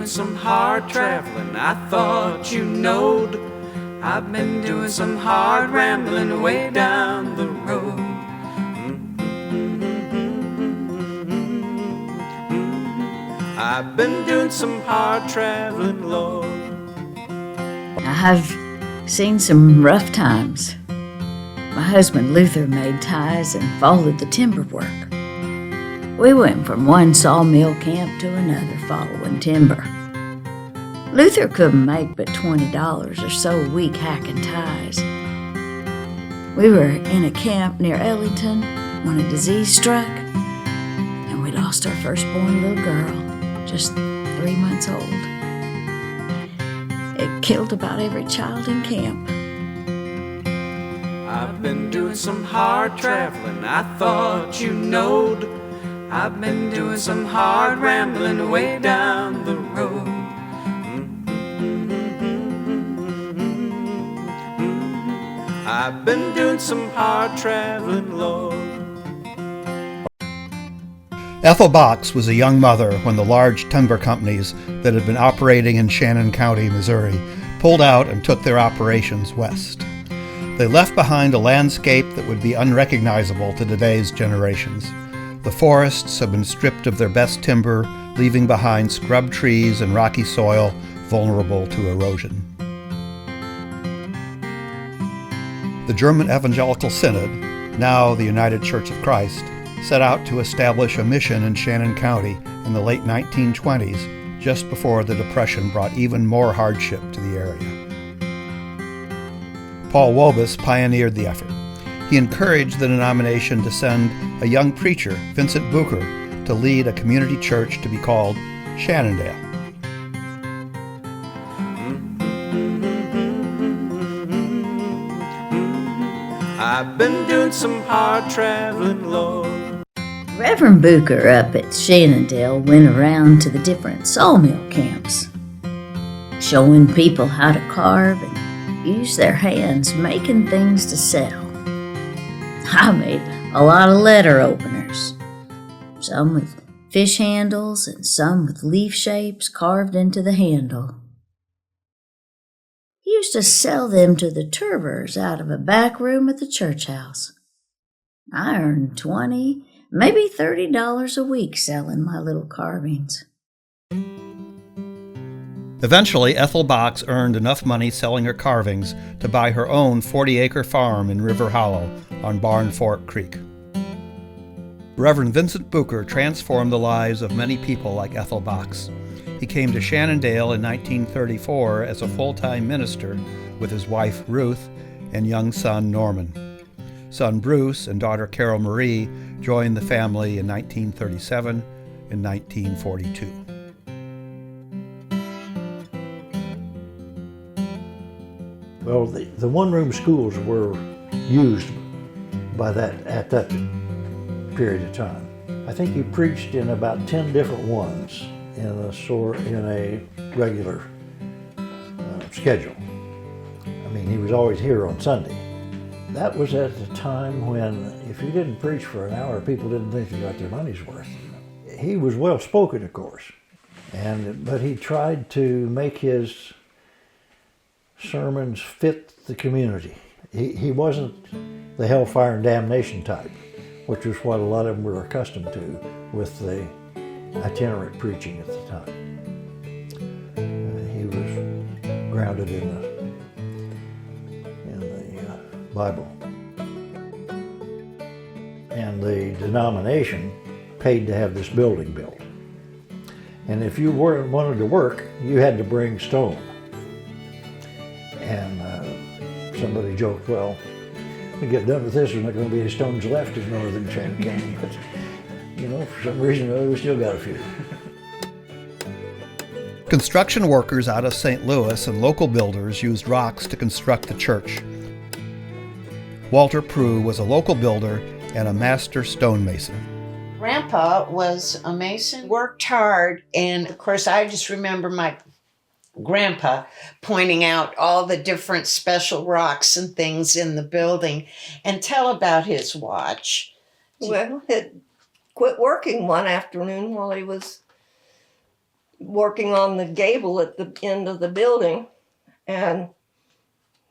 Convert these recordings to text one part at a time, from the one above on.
doing some hard traveling, I thought you knowed. I've been doing some hard rambling way down the road. I've been doing some hard traveling, Lord. I've seen some rough times. My husband Luther made ties and followed the timber work. We went from one sawmill camp to another following timber. Luther couldn't make but $20 or so a week hacking ties. We were in a camp near Ellington when a disease struck, and we lost our firstborn little girl, just 3 months old. It killed about every child in camp. I've been doing some hard traveling, I thought you knowed. I've been doing some hard rambling way down the road. I've been doing some hard traveling, Lord. Ethel Box was a young mother when the large timber companies that had been operating in Shannon County, Missouri, pulled out and took their operations west. They left behind a landscape that would be unrecognizable to today's generations. The forests have been stripped of their best timber, leaving behind scrub trees and rocky soil vulnerable to erosion. The German Evangelical Synod, now the United Church of Christ, set out to establish a mission in Shannon County in the late 1920s, just before the Depression brought even more hardship to the area. Paul Wobus pioneered the effort. He encouraged the denomination to send a young preacher, Vincent Bucher, to lead a community church to be called Shannondale. I've been doing some hard traveling, Lord. Reverend Bucher up at Shannondale went around to the different sawmill camps, showing people how to carve and use their hands, making things to sell. I made a lot of letter openers, some with fish handles and some with leaf shapes carved into the handle. He used to sell them to the Turbers out of a back room at the church house. I earned $20, maybe $30 a week selling my little carvings. Eventually, Ethel Box earned enough money selling her carvings to buy her own 40-acre farm in River Hollow on Barn Fork Creek. Reverend Vincent Bucher transformed the lives of many people like Ethel Box. He came to Shannondale in 1934 as a full-time minister with his wife Ruth and young son Norman. Son Bruce and daughter Carol Marie joined the family in 1937 and 1942. Well, the one-room schools were used by at that period of time. I think he preached in about 10 different ones in a regular schedule. I mean, he was always here on Sunday. That was at the time when if you didn't preach for an hour, people didn't think you got their money's worth. He was well-spoken, of course, but he tried to make his sermons fit the community. He wasn't the hellfire and damnation type, which was what a lot of them were accustomed to with the itinerant preaching at the time. He was grounded in the Bible. And the denomination paid to have this building built. And if you wanted to work, you had to bring stone. And somebody joked, well, when we get done with this, there's not going to be any stones left in northern Shannon County. But, you know, for some reason or other, we still got a few. Construction workers out of St. Louis and local builders used rocks to construct the church. Walter Prue was a local builder and a master stonemason. Grandpa was a mason, worked hard, and of course I just remember my grandpa pointing out all the different special rocks and things in the building. And tell about his watch. Well, it quit working one afternoon while he was working on the gable at the end of the building, and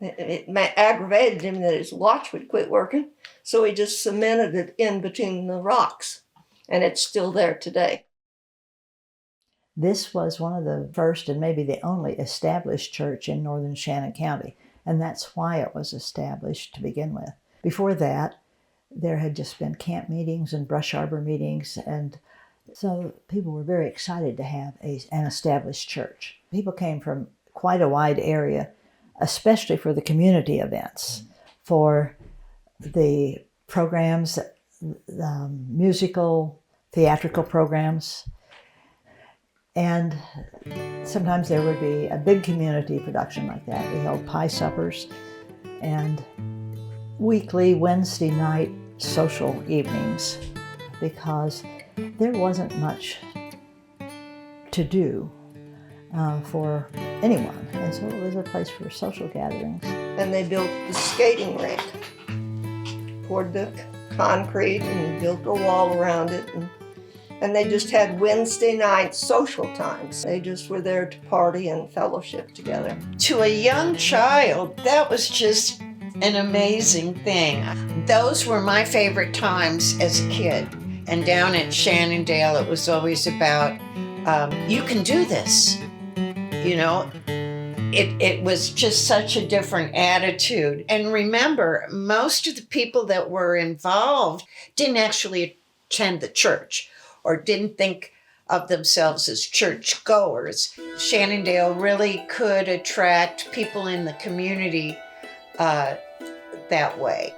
it aggravated him that his watch would quit working, so he just cemented it in between the rocks, and it's still there today. This was one of the first and maybe the only established church in northern Shannon County, and that's why it was established to begin with. Before that, there had just been camp meetings and brush arbor meetings, and so people were very excited to have an established church. People came from quite a wide area, especially for the community events, for the programs, musical, theatrical programs. And sometimes there would be a big community production like that. We held pie suppers and weekly Wednesday night social evenings, because there wasn't much to do for anyone. And so it was a place for social gatherings. And they built the skating rink, poured the concrete and built a wall around it. And they just had Wednesday night social times. They just were there to party and fellowship together. To a young child, that was just an amazing thing. Those were my favorite times as a kid. And down at Shannondale, it was always about, you can do this. You know, it was just such a different attitude. And remember, most of the people that were involved didn't actually attend the church or didn't think of themselves as church goers. Shannondale really could attract people in the community that way.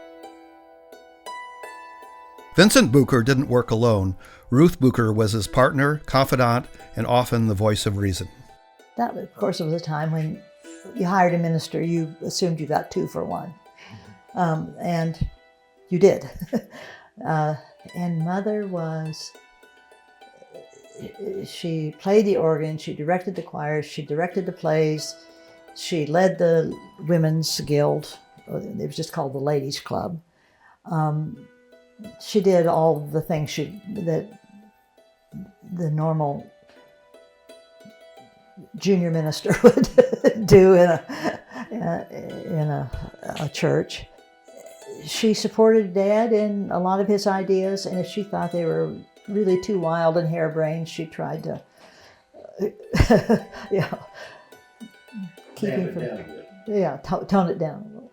Vincent Bucher didn't work alone. Ruth Bucher was his partner, confidant, and often the voice of reason. That, of course, was a time when you hired a minister, you assumed you got 2 for 1. And you did. And Mother was, she played the organ, she directed the choirs, she directed the plays, she led the women's guild. It was just called the Ladies' Club. She did all the things that the normal junior minister would do in a church. She supported Dad in a lot of his ideas, and if she thought they were really too wild and harebrained, she tried to keep him from tone it down a little.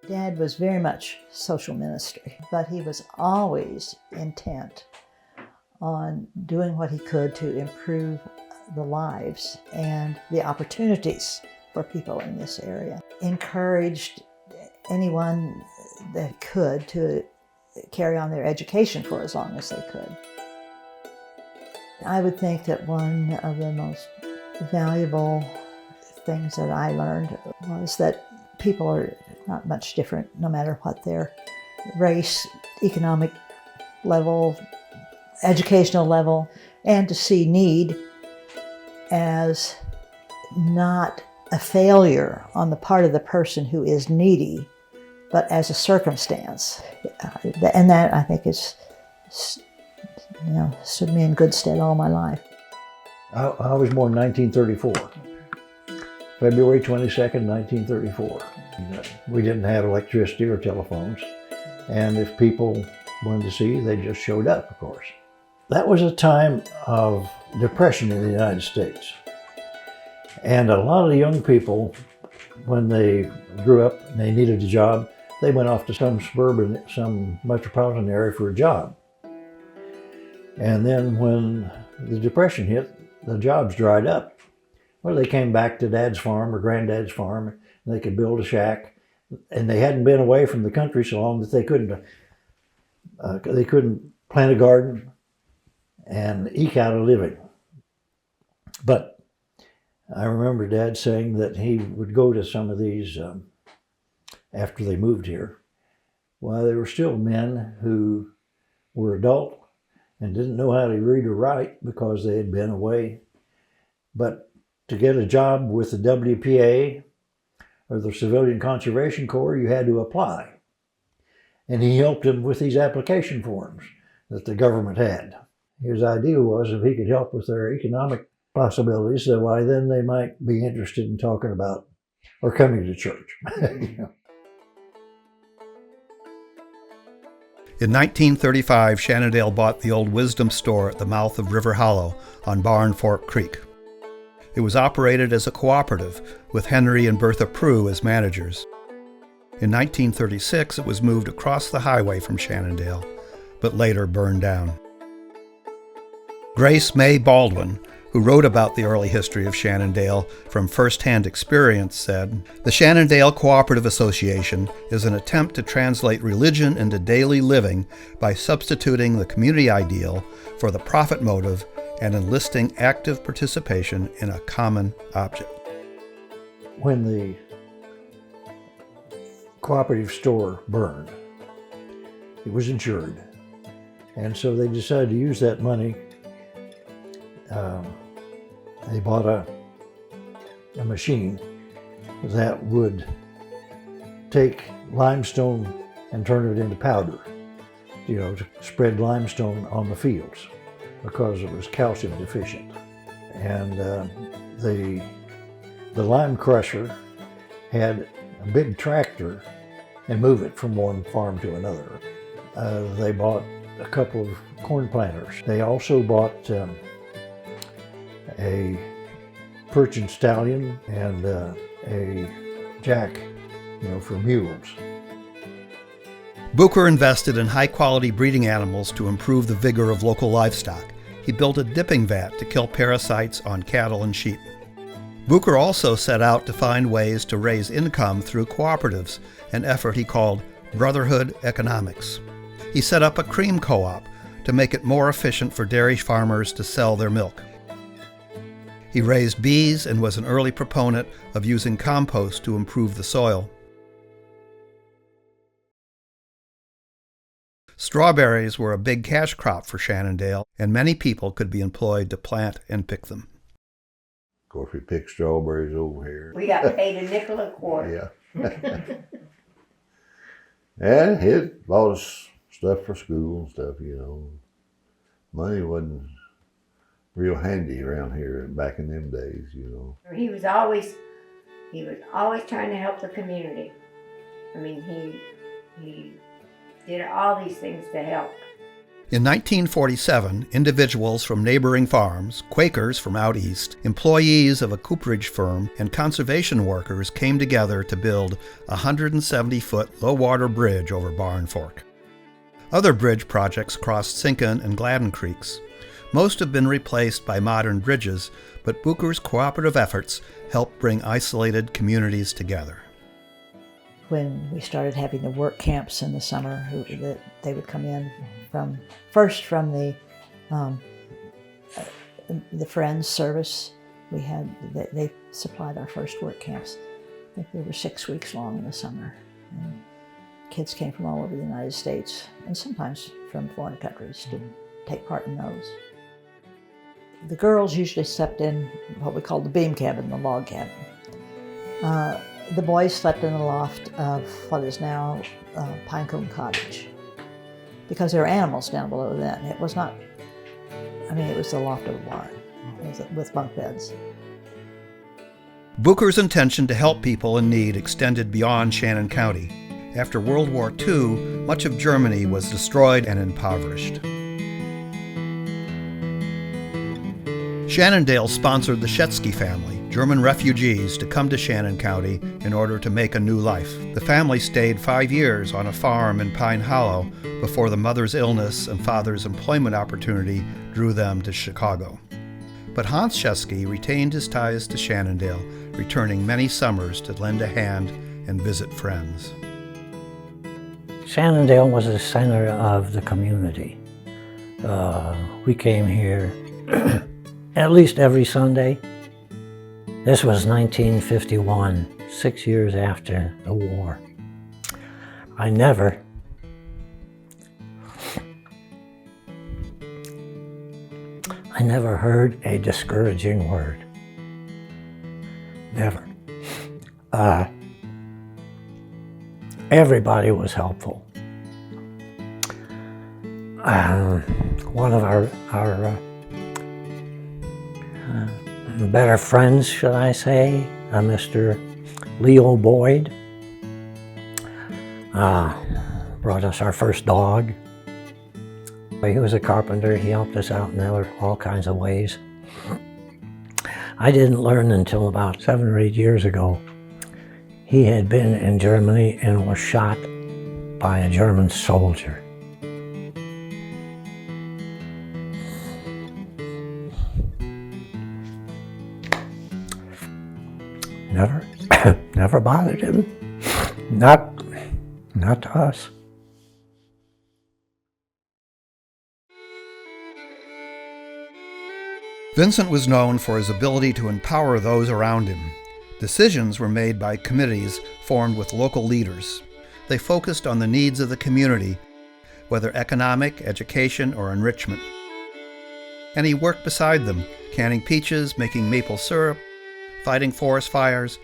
Dad was very much social ministry, but he was always intent on doing what he could to improve the lives and the opportunities for people in this area. Encouraged anyone that could to carry on their education for as long as they could. I would think that one of the most valuable things that I learned was that people are not much different no matter what their race, economic level, educational level, and to see need as not a failure on the part of the person who is needy, but as a circumstance. And that, I think, is, stood me in good stead all my life. I was born in 1934, February 22nd, 1934. We didn't have electricity or telephones, and if people wanted to see, they just showed up, of course. That was a time of depression in the United States. And a lot of the young people, when they grew up and they needed a job, they went off to some metropolitan area for a job. And then when the Depression hit, the jobs dried up. Well, they came back to Dad's farm or Granddad's farm, and they could build a shack. And they hadn't been away from the country so long that they couldn't plant a garden and eke out a living. But I remember Dad saying that he would go to some of these after they moved here. Well, there were still men who were adult and didn't know how to read or write because they had been away. But to get a job with the WPA or the Civilian Conservation Corps, you had to apply. And he helped them with these application forms that the government had. his idea was if he could help with their economic possibilities, then why then they might be interested in talking about or coming to church. In 1935, Shannondale bought the old Wisdom store at the mouth of River Hollow on Barn Fork Creek. It was operated as a cooperative, with Henry and Bertha Prue as managers. In 1936, it was moved across the highway from Shannondale, but later burned down. Grace May Baldwin, who wrote about the early history of Shannondale from first-hand experience, said, "The Shannondale Cooperative Association is an attempt to translate religion into daily living by substituting the community ideal for the profit motive and enlisting active participation in a common object." When the cooperative store burned, it was insured. And so they decided to use that money. They bought a machine that would take limestone and turn it into powder, to spread limestone on the fields because it was calcium deficient. And the lime crusher had a big tractor and move it from one farm to another. They bought a couple of corn planters. They also bought a Persian stallion and a jack, for mules. Bucher invested in high-quality breeding animals to improve the vigor of local livestock. He built a dipping vat to kill parasites on cattle and sheep. Bucher also set out to find ways to raise income through cooperatives, an effort he called Brotherhood Economics. He set up a cream co-op to make it more efficient for dairy farmers to sell their milk. He raised bees and was an early proponent of using compost to improve the soil. Strawberries were a big cash crop for Shannondale, and many people could be employed to plant and pick them. Of course, we picked strawberries over here. We got paid a nickel a quart. Yeah. And he bought us stuff for school and stuff, Money wasn't real handy around here back in them days, He was always trying to help the community. I mean, he did all these things to help. In 1947, individuals from neighboring farms, Quakers from out east, employees of a cooperage firm, and conservation workers came together to build a 170-foot low-water bridge over Barn Fork. Other bridge projects crossed Sinkin and Gladden Creeks. Most have been replaced by modern bridges, but Bucher's cooperative efforts helped bring isolated communities together. When we started having the work camps in the summer, they would come in from the Friends service. They supplied our first work camps. I think they were 6 weeks long in the summer. And kids came from all over the United States and sometimes from foreign countries to take part in those. The girls usually slept in what we called the beam cabin, the log cabin. The boys slept in the loft of what is now Pinecone Cottage, because there were animals down below then. It was not, it was the loft of a barn with bunk beds. Bucher's intention to help people in need extended beyond Shannon County. After World War II, much of Germany was destroyed and impoverished. Shannondale sponsored the Shetzky family, German refugees, to come to Shannon County in order to make a new life. The family stayed 5 years on a farm in Pine Hollow before the mother's illness and father's employment opportunity drew them to Chicago. But Hans Shetzky retained his ties to Shannondale, returning many summers to lend a hand and visit friends. Shannondale was the center of the community. We came here at least every Sunday. This was 1951, 6 years after the war. I never heard a discouraging word. Never. Everybody was helpful. one of our better friends, should I say, Mr. Leo Boyd, brought us our first dog. He was a carpenter. He helped us out in all kinds of ways. I didn't learn until about 7 or 8 years ago. He had been in Germany and was shot by a German soldier. Never bothered him. Not to us. Vincent was known for his ability to empower those around him. Decisions were made by committees formed with local leaders. They focused on the needs of the community, whether economic, education, or enrichment. And he worked beside them, canning peaches, making maple syrup, fighting forest fires,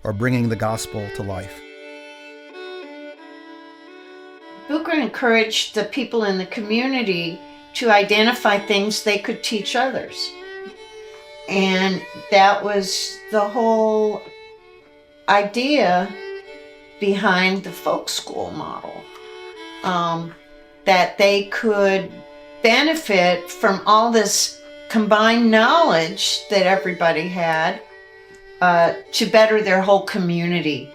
or bringing the gospel to life. Bucher encouraged the people in the community to identify things they could teach others. And that was the whole idea behind the folk school model, that they could benefit from all this combined knowledge that everybody had to better their whole community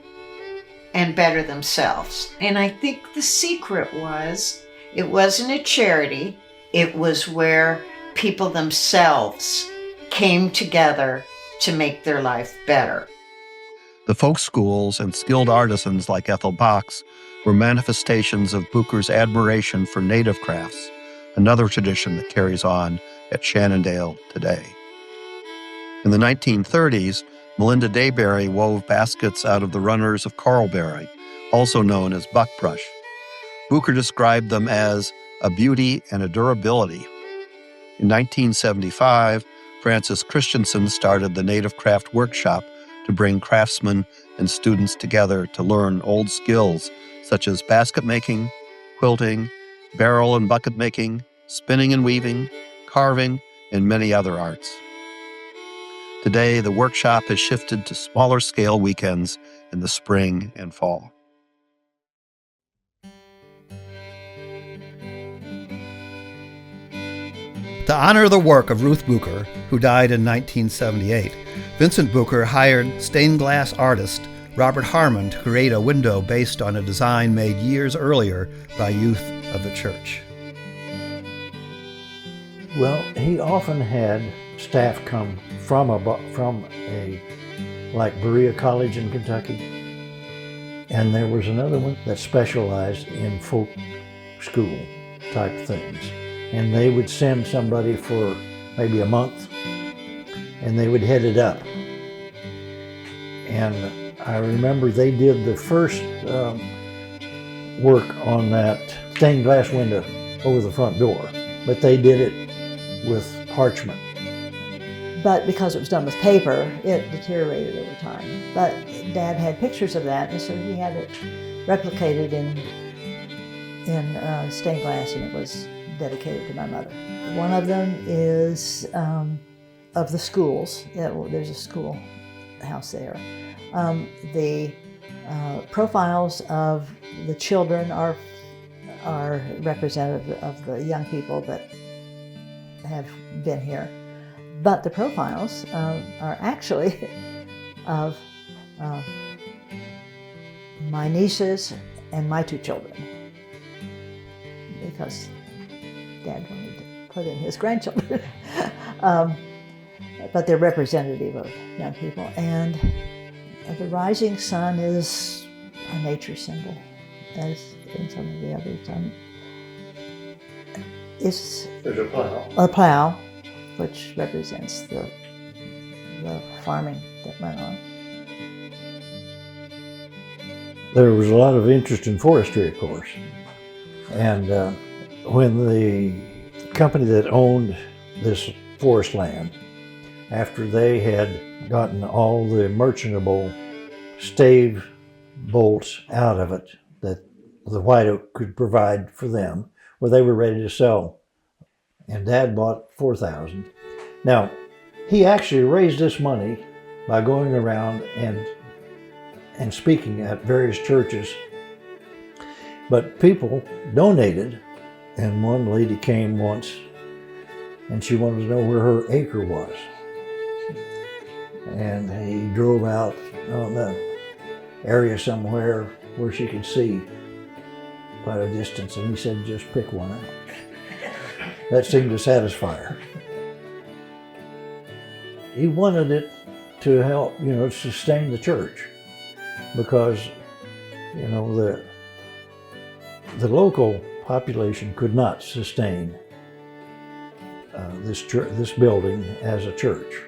and better themselves. And I think the secret was, it wasn't a charity, it was where people themselves came together to make their life better. The folk schools and skilled artisans like Ethel Box were manifestations of Bucher's admiration for native crafts, another tradition that carries on at Shannondale today. In the 1930s, Melinda Dayberry wove baskets out of the runners of coralberry, also known as buckbrush. Bucher described them as a beauty and a durability. In 1975, Francis Christensen started the Native Craft Workshop to bring craftsmen and students together to learn old skills such as basket making, quilting, barrel and bucket making, spinning and weaving, carving, and many other arts. Today, the workshop has shifted to smaller scale weekends in the spring and fall. To honor the work of Ruth Bucher, who died in 1978, Vincent Bucher hired stained glass artist Robert Harmon to create a window based on a design made years earlier by youth of the church. Well, he often had staff come from like Berea College in Kentucky, and there was another one that specialized in folk school type things. And they would send somebody for maybe a month, and they would head it up. And I remember they did the first work on that stained glass window over the front door, but they did it with parchment. But because it was done with paper, it deteriorated over time. But Dad had pictures of that, and so he had it replicated in stained glass, and it was dedicated to my mother. One of them is of the schools. There's a school house there. The profiles of the children are representative of the young people that have been here. But the profiles are actually of my nieces and my two children, because Dad wanted to put in his grandchildren. But they're representative of young people. And the rising sun is a nature symbol, as in some of the others. There's a plow. A plow, which represents the farming that went on. There was a lot of interest in forestry, of course. And when the company that owned this forest land, after they had gotten all the merchantable stave bolts out of it that the white oak could provide for them, where they were ready to sell. And Dad bought 4,000. Now, he actually raised this money by going around and speaking at various churches. But people donated, and one lady came once and she wanted to know where her acre was. And he drove out on the area somewhere where she could see quite a distance, and he said, just pick one out. That seemed to satisfy her. He wanted it to help, sustain the church, because, the local population could not sustain this building as a church.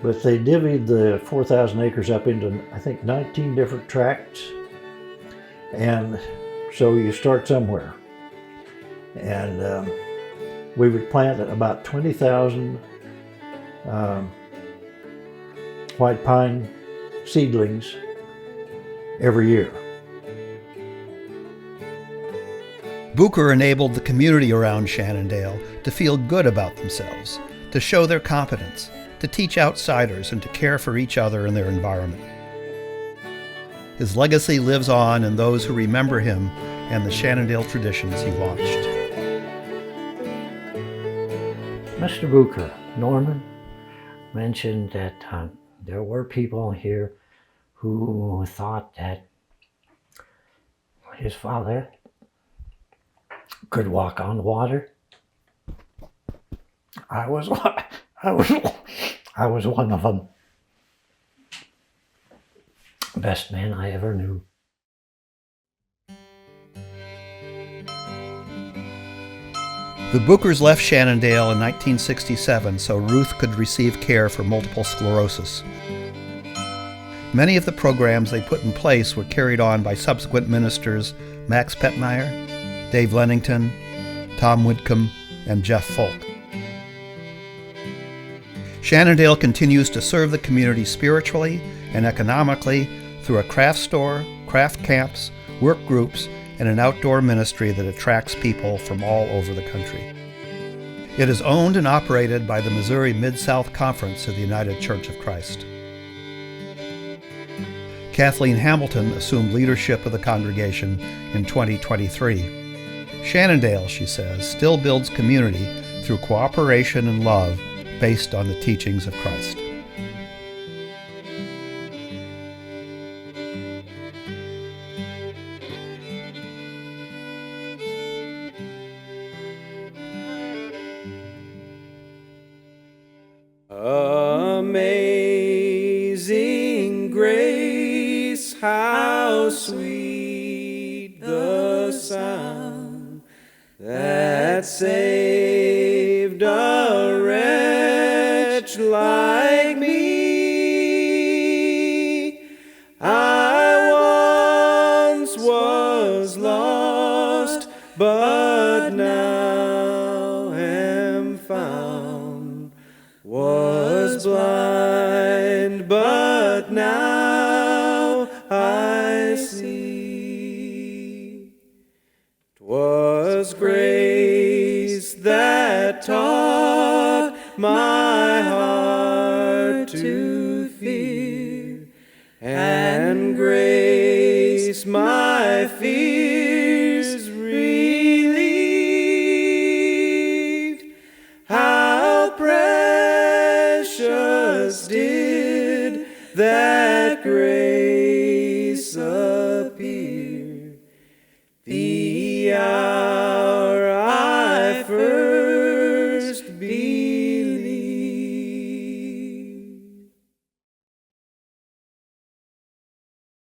But they divvied the 4,000 acres up into, I think, 19 different tracts. And so you start somewhere. And we would plant about 20,000 white pine seedlings every year. Bucher enabled the community around Shannondale to feel good about themselves, to show their competence, to teach outsiders, and to care for each other and their environment. His legacy lives on in those who remember him and the Shannondale traditions he launched. Mr. Bucher, Norman, mentioned that there were people here who thought that his father could walk on water. I was one of them. Best man I ever knew. The Buchers left Shannondale in 1967 so Ruth could receive care for multiple sclerosis. Many of the programs they put in place were carried on by subsequent ministers Max Petmeyer, Dave Lennington, Tom Whitcomb, and Jeff Folk. Shannondale continues to serve the community spiritually and economically through a craft store, craft camps, work groups, and an outdoor ministry that attracts people from all over the country. It is owned and operated by the Missouri Mid-South Conference of the United Church of Christ. Kathleen Hamilton assumed leadership of the congregation in 2023. Shannondale, she says, still builds community through cooperation and love based on the teachings of Christ. Amazing grace, how sweet the sound that saved a wretch like me. I once was lost, but now am found. Was blind, but now I see. 'Twas grace that taught my heart to fear, and grace my fear